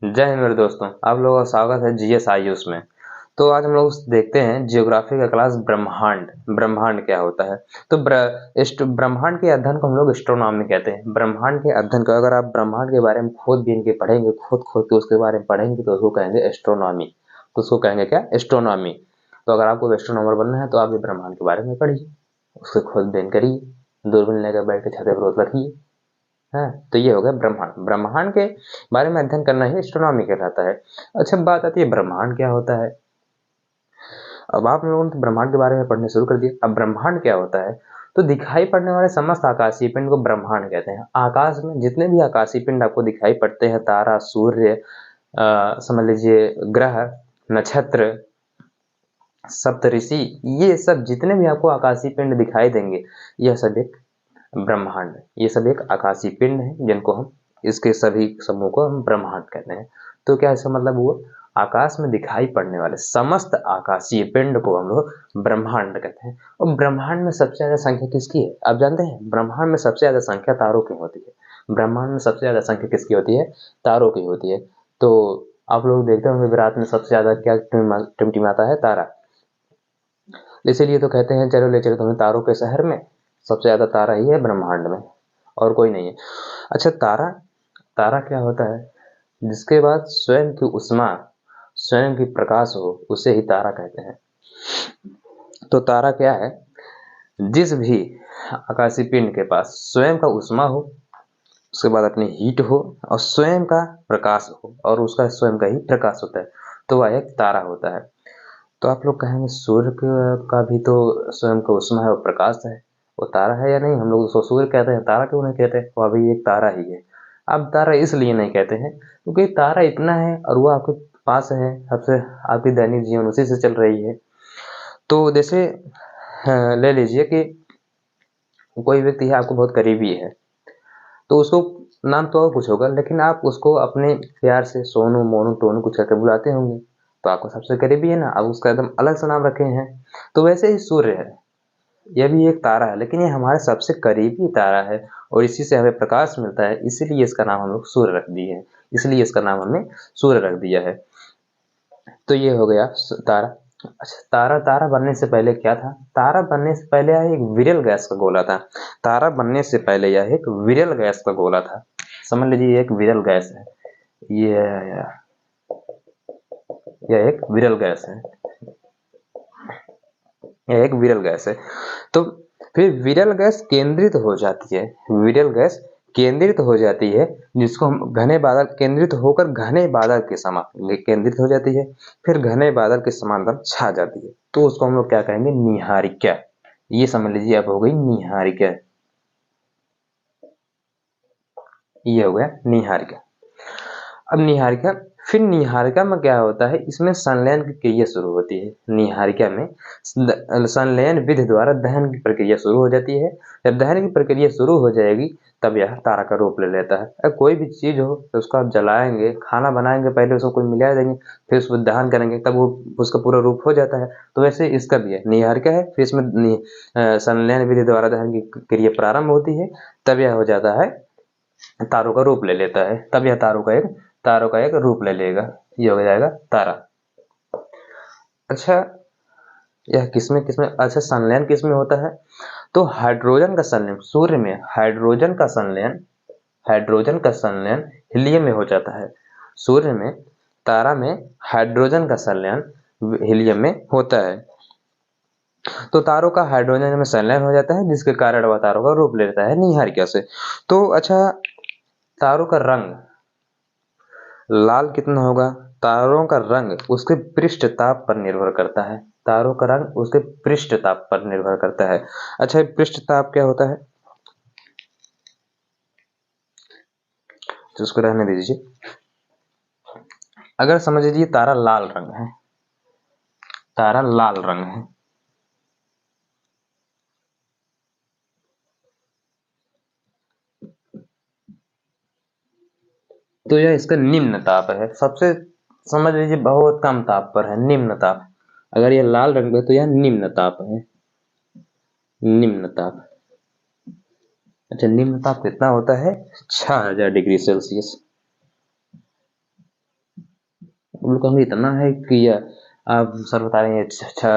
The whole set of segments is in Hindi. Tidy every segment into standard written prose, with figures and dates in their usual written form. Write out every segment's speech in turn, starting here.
जय हिंद मेरे दोस्तों, आप लोगों का स्वागत है जीएस आयुष में। तो आज हम लोग देखते हैं जियोग्राफी का क्लास ब्रह्मांड। ब्रह्मांड क्या होता है? तो ब्रह्मांड के अध्ययन को हम लोग एस्ट्रोनॉमी कहते हैं। ब्रह्मांड के अध्ययन को अगर आप ब्रह्मांड के बारे में खोद बीन के पढ़ेंगे, खोद खोद के उसके बारे में पढ़ेंगे तो उसको कहेंगे एस्ट्रोनॉमी। तो उसको कहेंगे क्या? एस्ट्रोनॉमी। तो अगर आपको एस्ट्रोनॉमर बनना है तो आप भी ब्रह्मांड के बारे में पढ़िए, उसके खोद बीन करिए, दूरबीन लेकर बैठ के छत पर रोज रखिए। हाँ, तो ये हो गया ब्रह्मांड। ब्रह्मांड के बारे में अध्ययन करना ही एस्ट्रोनॉमी कहलाता है। अच्छा, बात आती है ब्रह्मांड क्या होता है। अब आप लोगों ने तो ब्रह्मांड के बारे में पढ़ने शुरू कर दिया। अब ब्रह्मांड क्या होता है? तो दिखाई पड़ने वाले समस्त आकाशीय पिंड को ब्रह्मांड कहते हैं। आकाश में जितने भी आकाशीय पिंड आपको दिखाई पड़ते हैं, तारा, सूर्य, समझ लीजिए ग्रह, नक्षत्र, सप्तऋषि, ये सब जितने भी आपको आकाशीय पिंड दिखाई देंगे, यह सब एक ब्रह्मांड है। ये सब एक आकाशीय पिंड है जिनको हम, इसके सभी समूह को हम ब्रह्मांड कहते हैं। तो क्या इसका मतलब हुआ? आकाश में दिखाई पड़ने वाले समस्त आकाशीय पिंड को हम लोग ब्रह्मांड कहते हैं। और ब्रह्मांड में सबसे ज्यादा संख्या किसकी है आप जानते हैं? ब्रह्मांड में सबसे ज्यादा संख्या तारों की होती है। ब्रह्मांड में सबसे ज्यादा संख्या किसकी होती है? तारों की होती है। तो आप लोग देखते होंगे विराट में सबसे ज्यादा क्या टिमटिमाता है? तारा। इसीलिए तो कहते हैं चलो ले चलो तुम्हें तारों के शहर में। सबसे ज्यादा तारा ही है ब्रह्मांड में, और कोई नहीं है। अच्छा, तारा तारा क्या होता है? जिसके बाद स्वयं की उष्मा, स्वयं की प्रकाश हो, उसे ही तारा कहते हैं। तो तारा क्या है? जिस भी आकाशीय पिंड के पास स्वयं का उष्मा हो, उसके बाद अपनी हीट हो, और स्वयं का प्रकाश हो, और उसका स्वयं का ही प्रकाश होता है, तो वह एक तारा होता है। तो आप लोग कहेंगे सूर्य का भी तो स्वयं का उष्मा है और प्रकाश है, वो तारा है या नहीं? हम लोग उसको सूर्य कहते हैं, तारा क्यों नहीं कहते? वो अभी एक तारा ही है। अब तारा इसलिए नहीं कहते हैं क्योंकि तारा इतना है और वो आपके पास है, सबसे आपकी दैनिक जीवन उसी से चल रही है। तो जैसे ले लीजिए कि कोई व्यक्ति है आपको बहुत करीबी है, तो उसको नाम तो और कुछ होगा, लेकिन आप उसको अपने प्यार से सोनू, मोनू, टोनू कुछ करके बुलाते होंगे, तो आपको सबसे करीबी है ना, आप उसका एकदम अलग से नाम रखे हैं। तो वैसे ही सूर्य है, यह भी एक तारा है, लेकिन ये हमारे सबसे करीबी तारा है और इसी से हमें प्रकाश मिलता है, इसीलिए इसका नाम हम लोग सूर्य रख दिए हैं। इसलिए इसका नाम हमने सूर्य रख दिया है। तो ये हो गया तारा। अच्छा, तारा तारा बनने से पहले क्या था? तारा बनने से पहले यह एक विरल गैस का गोला था। तारा बनने से पहले यह एक विरल गैस का गोला था। समझ लीजिए ये एक विरल गैस है। ये यह एक विरल गैस है। यह एक विरल गैस है। तो फिर विरल गैस केंद्रित हो जाती है। विरल गैस केंद्रित हो जाती है, जिसको हम घने बादल, केंद्रित होकर घने बादल के समान केंद्रित हो जाती है, फिर घने बादल के समांतर छा जाती है, तो उसको हम लोग क्या कहेंगे? निहारिका। ये समझ लीजिए अब हो गई निहारिका। ये हो गया निहारिका। अब निहारिका, फिर निहारिका में क्या होता है? इसमें संलयन की क्रिया शुरू होती है। निहारिका में संलयन विधि द्वारा दहन की प्रक्रिया शुरू हो जाती है। जब दहन की प्रक्रिया शुरू हो जाएगी तब यह तारा का रूप ले लेता है। अब कोई भी चीज हो तो उसको आप जलाएंगे, खाना बनाएंगे, पहले उसको कोई मिला देंगे, फिर उसको दहन करेंगे, तब वो उसका पूरा रूप हो जाता है। तो वैसे इसका भी है, निहारिका है, फिर इसमें संलयन विधि द्वारा दहन की क्रिया प्रारंभ होती है, तब यह हो जाता है, तारों का रूप ले लेता है, तब यह तारों का एक रूप ले लेगा। ये हो जाएगा तारा। अच्छा, यह किसमें किसमें, अच्छा संलयन किसमें होता है? तो हाइड्रोजन का संलयन सूर्य में, हाइड्रोजन का संलयन हीलियम में हो जाता है। सूर्य में, तारा में हाइड्रोजन का संलयन हीलियम में होता है। तो तारों का हाइड्रोजन में संलयन हो जाता है, जिसके कारण वह तारों का रूप लेता है निहारिका से। तो अच्छा, तारों का रंग लाल कितना होगा? तारों का रंग उसके पृष्ठ ताप पर निर्भर करता है। तारों का रंग उसके पृष्ठ ताप पर निर्भर करता है। अच्छा, पृष्ठ ताप क्या होता है? तो उसको रहने दीजिए। अगर समझ लीजिए तारा लाल रंग है, तारा लाल रंग है, तो यह इसका निम्न ताप है। सबसे, समझ लीजिए बहुत कम ताप पर है, निम्न ताप। अगर यह लाल रंग है तो यह निम्न ताप है, निम्न ताप। अच्छा, निम्न ताप कितना होता है? 6000 डिग्री सेल्सियस। हम लोग कहेंगे इतना है कि आप सर बता रहे हैं अच्छा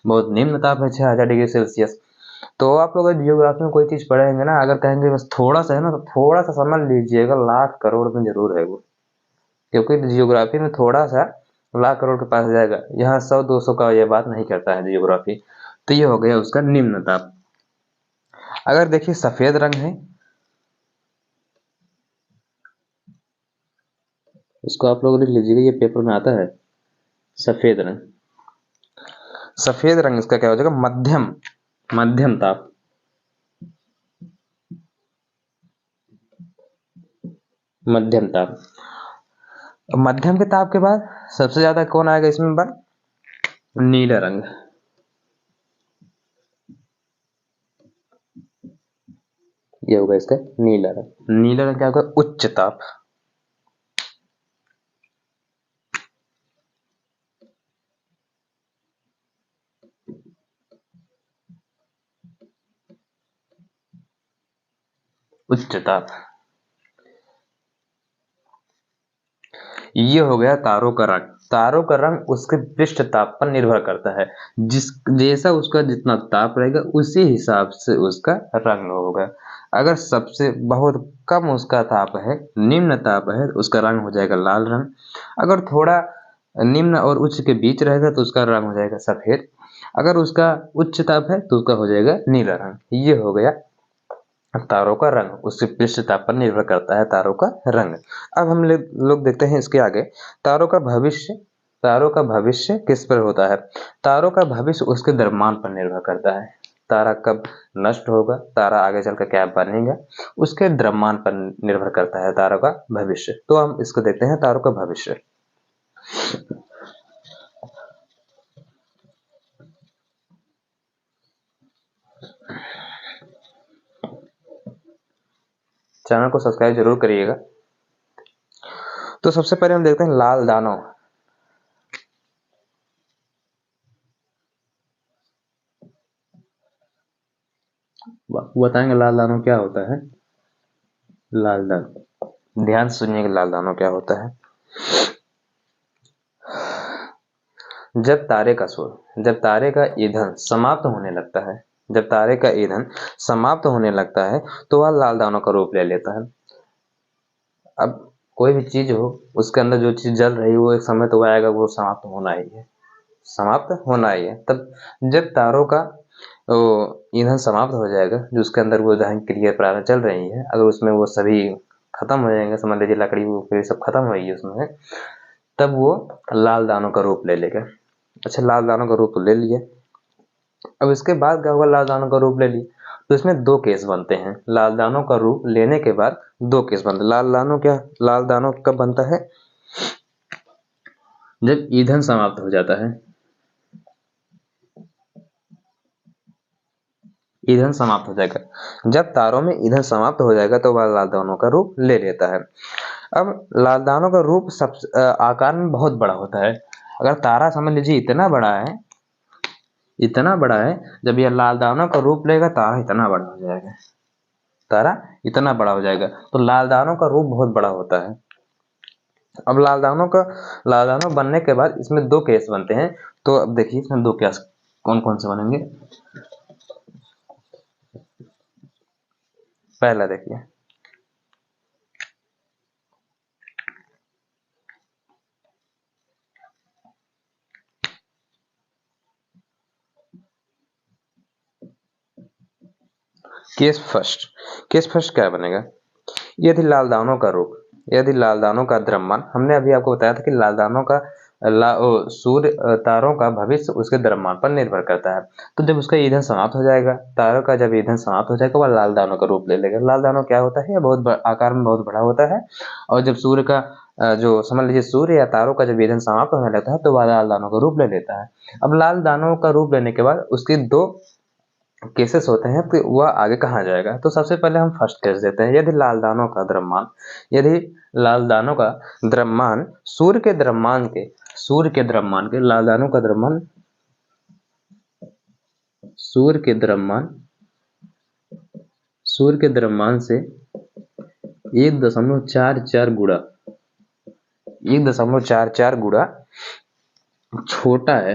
बहुत निम्न ताप है 6000 डिग्री सेल्सियस। तो आप लोग जियोग्राफी में कोई चीज़ पढ़ेंगे ना, अगर कहेंगे बस थोड़ा सा है ना, तो थोड़ा सा समझ लीजिएगा लाख करोड़ में जरूर है वो, क्योंकि जियोग्राफी में थोड़ा सा लाख करोड़ के पास जाएगा। यहाँ 100-200 का ये बात नहीं करता है जियोग्राफी। तो ये हो गया उसका निम्न ताप। अगर देखिए सफेद रंग है, इसको आप लोग लिख लीजिएगा, ये पेपर में आता है। सफेद रंग, सफेद रंग इसका क्या हो जाएगा, मध्यम, मध्यम ताप। मध्यम ताप। मध्यम के ताप के बाद सबसे ज्यादा कौन आएगा इसमें बात, नीला रंग। ये होगा इसका नीला रंग। नीला रंग क्या होगा, उच्च ताप। उच्च ताप। ये हो गया तारों का रंग। तारों का रंग उसके पृष्ठ ताप पर निर्भर करता है। जिस जैसा उसका जितना ताप रहेगा उसी हिसाब से उसका रंग होगा। अगर सबसे बहुत कम उसका ताप है, निम्न ताप है, तो उसका रंग हो जाएगा लाल रंग। अगर थोड़ा निम्न और उच्च के बीच रहेगा तो उसका रंग हो जाएगा सफेद। अगर उसका उच्च ताप है तो उसका हो जाएगा नीला रंग। ये हो गया तारों का रंग, उसके पृष्ठ ताप पर निर्भर करता है तारों का रंग। अब हम लोग देखते हैं इसके आगे, तारों का भविष्य। तारों का भविष्य किस पर होता है, तारों का भविष्य उसके द्रव्यमान पर निर्भर करता है। तारा कब नष्ट होगा, तारा आगे चलकर क्या बनेगा, उसके द्रव्यमान पर निर्भर करता है तारों का भविष्य। तो हम इसको देखते हैं तारों का भविष्य। चैनल को सब्सक्राइब जरूर करिएगा। तो सबसे पहले हम देखते हैं लाल दानव। बताएंगे लाल दानव क्या होता है। लाल दानव, ध्यान से सुनिएगा लाल दानव क्या होता है। जब तारे का सूर्य, जब तारे का ईंधन समाप्त होने लगता है, जब तारे का ईंधन समाप्त होने लगता है तो वह लाल दानव का रूप ले लेता है। अब कोई भी चीज हो, उसके अंदर जो चीज जल रही है वो एक समय तो आएगा, वो समाप्त होना ही है, समाप्त होना ही है। तब जब तारों का ईंधन समाप्त हो जाएगा, जो उसके अंदर वो दहन क्रिया प्रारंभ चल रही है, अगर उसमें वो सभी खत्म हो जाएंगे, समझ लीजिए लकड़ी वो फिर सब खत्म होगी उसमें, तब वो लाल दानों का रूप ले लेगा। अच्छा, लाल दानों का रूप ले लिए। अब इसके बाद क्या हुआ, लाल दानों का रूप ले लिए तो इसमें दो केस बनते हैं। लाल दानों का रूप लेने के बाद दो केस बनते हैं। लाल दानों कब बनता है, जब ईंधन समाप्त हो जाता है। ईंधन समाप्त हो जाएगा, जब तारों में ईंधन समाप्त हो जाएगा तो वह लाल दानों का रूप ले लेता है। अब लाल दानों का रूप सब आकार में बहुत बड़ा होता है। अगर तारा समझ लीजिए इतना बड़ा है, इतना बड़ा है, जब यह लाल दानों का रूप लेगा तारा इतना बड़ा हो जाएगा, तारा इतना बड़ा हो जाएगा। तो लाल दानों का रूप बहुत बड़ा होता है। अब लाल दानों बनने के बाद इसमें दो केस बनते हैं। तो अब देखिए इसमें दो केस कौन कौन से बनेंगे। पहला देखिए, केस फर्स्ट क्या बनेगा, यदि लाल दानों का रूप, यदि लाल दानों का द्रव्यमान, हमने अभी आपको बताया था कि लाल दानों का सूर्य तारों का भविष्य उसके द्रव्यमान पर निर्भर करता है। तो जब उसका ईंधन समाप्त हो जाएगा, तारों का जब ईंधन समाप्त हो जाएगा, वह लाल दानों का रूप ले लेगा। लाल दानव क्या होता है, यह आकार में बहुत बड़ा होता है। और जब सूर्य का जो समझ लीजिए सूर्य या तारों का जब ईंधन समाप्त होने लगता है तो वह लाल दानों का रूप ले लेता है। अब लाल दानों का रूप लेने के बाद उसकी दो केसेस होते हैं, तो वह आगे कहाँ जाएगा। तो सबसे पहले हम फर्स्ट केस देते हैं, यदि लाल दानों का द्रव्यमान, यदि लाल दानों का द्रव्यमान सूर्य के द्रव्यमान के, सूर्य के द्रव्यमान के, लाल दानों का द्रव्यमान सूर्य के द्रव्यमान, सूर्य के द्रव्यमान से 1.44 गुणा, 1.44 गुणा छोटा है,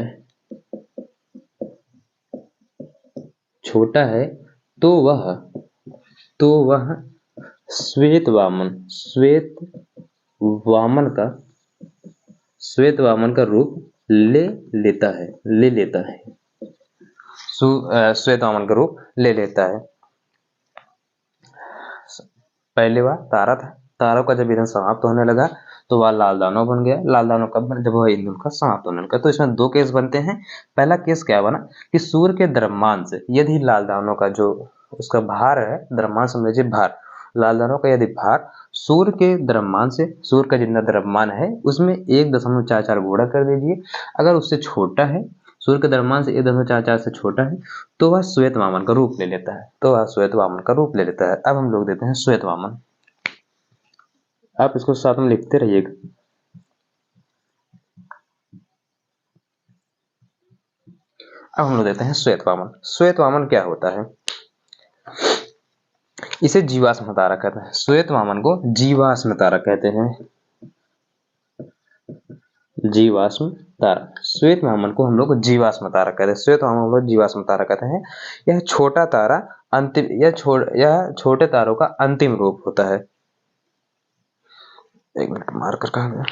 छोटा है तो वह श्वेत वामन का रूप ले लेता है। श्वेत वामन का रूप ले लेता है। पहले वह तारा था, तारों का जब ईंधन समाप्त होने लगा तो वह लाल दानव बन गया। लाल दानव कब बना? जब वह ईंधन का समाप्त होने लगा। तो इसमें दो केस बनते हैं। पहला केस क्या बना कि सूर्य के द्रव्यमान से यदि लाल दानव का जो उसका भार है, द्रव्यमान समझ लीजिए भार, लाल दानव का यदि भार सूर्य के द्रव्यमान से, सूर्य का जितना द्रव्यमान है उसमें 1.44 गुणा कर दीजिए। अगर उससे छोटा है, सूर्य के द्रव्यमान से 1.44 से छोटा है, तो वह श्वेत वामन का रूप ले लेता है। अब हम लोग देते हैं श्वेत वामन। आप इसको साथ में लिखते रहिएगा। अब हम लोग देते हैं श्वेत वामन। श्वेत वामन क्या होता है? इसे जीवाश्म तारा कहते हैं। श्वेत वामन को जीवाश्म तारा कहते हैं। जीवाश्म तारा, श्वेत वामन को हम लोग जीवाश्म तारा कहते हैं। श्वेत वामन को जीवाश्म तारा कहते हैं। यह छोटा तारा अंतिम, यह छोटे तारों का अंतिम रूप होता है। एक मिनट, मार्कर कहाँ गया?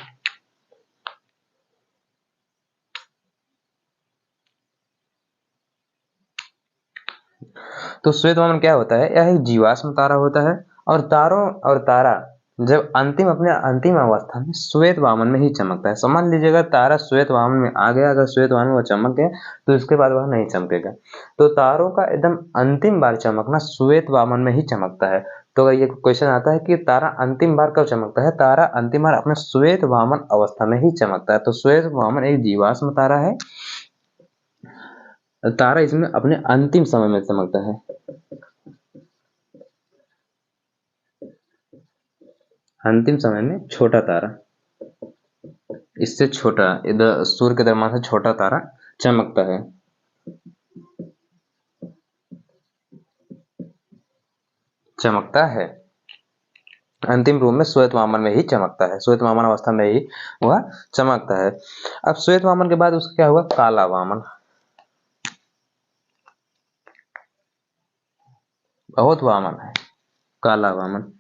तो श्वेत वामन क्या होता है? यह एक जीवाश्म तारा होता है और तारा जब अपने अंतिम अवस्था में श्वेत वामन में ही चमकता है। समझ लीजिएगा तारा श्वेत वामन में आ गया, अगर श्वेत वामन में चमक गया तो इसके बाद वह नहीं चमकेगा। तो तारों का एकदम अंतिम बार चमकना श्वेत वामन में ही चमकता है। तो ये क्वेश्चन आता है कि तारा अंतिम बार कब चमकता है? तारा अंतिम बार अपने श्वेत वामन अवस्था में ही चमकता है। तो श्वेत वामन एक जीवाश्म तारा है। तारा इसमें अपने अंतिम समय में चमकता है। अंतिम समय में छोटा तारा, इससे छोटा, इधर सूर्य के द्रव्यमान से छोटा तारा चमकता है। अंतिम रूप में श्वेत वामन में ही चमकता है। श्वेत वामन अवस्था में ही वह चमकता है। अब श्वेत वामन के बाद उसका क्या हुआ? काला वामन। बहुत वामन है, काला वामन।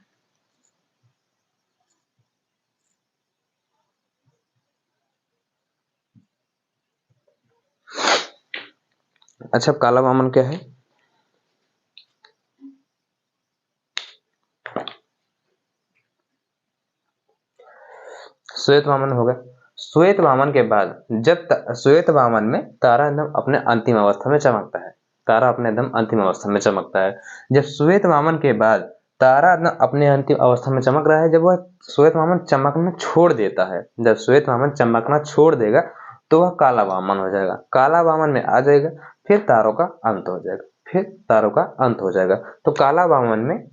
अच्छा, काला वामन क्या है? श्वेत वामन होगा। श्वेत वामन के बाद जब श्वेत वामन में तारा एकदम अपने अंतिम अवस्था में चमकता है। तारा अपने एकदम अंतिम अवस्था में चमकता है। जब श्वेत वामन के बाद तारा अपने अंतिम अवस्था में चमक रहा है, जब वह श्वेत वामन चमकना छोड़ देता है, जब श्वेत वामन चमकना छोड़ देगा तो वह काला वामन हो जाएगा। काला वामन में आ जाएगा, फिर तारों का अंत हो जाएगा। तो काला वामन में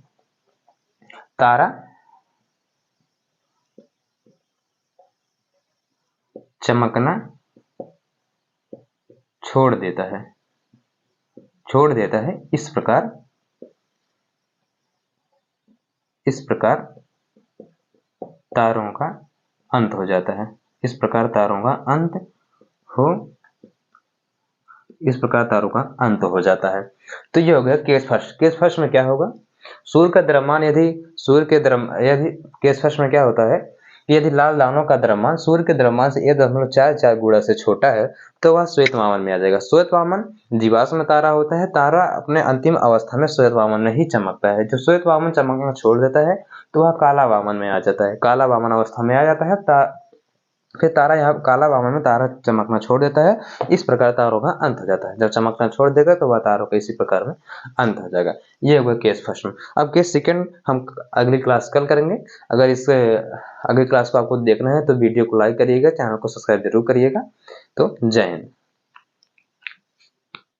तारा चमकना छोड़ देता है। इस प्रकार तारों का अंत हो जाता है। इस प्रकार तारों का अंत हो जाता है। तो ये हो गया केस फर्स्ट। केस फर्स्ट में क्या होगा? सूर्य का द्रव्यमान केस फर्स्ट में क्या होता है कि यदि लाल दानव का द्रव्यमान सूर्य के द्रव्यमान से 1.44 गुणा से छोटा है तो वह श्वेत वामन में आ जाएगा। श्वेत वामन जीवाश्म तारा होता है। तारा अपने अंतिम अवस्था में श्वेत वामन में ही चमकता है। जो श्वेत वामन चमकना छोड़ देता है तो वह काला वामन में आ जाता है। काला वामन अवस्था में आ जाता है। फिर तारा यहाँ काला वामन में तारा चमकना छोड़ देता है। इस प्रकार तारों का अंत हो जाता है। जब चमकना छोड़ देगा तो वह तारों का इसी प्रकार में अंत हो जाएगा। ये होगा केस फर्स्ट में। अब केस सेकंड हम अगली क्लास कल करेंगे। अगर इस अगली क्लास को आपको देखना है तो वीडियो को लाइक करिएगा, चैनल को सब्सक्राइब जरूर करिएगा। तो जय हिंद।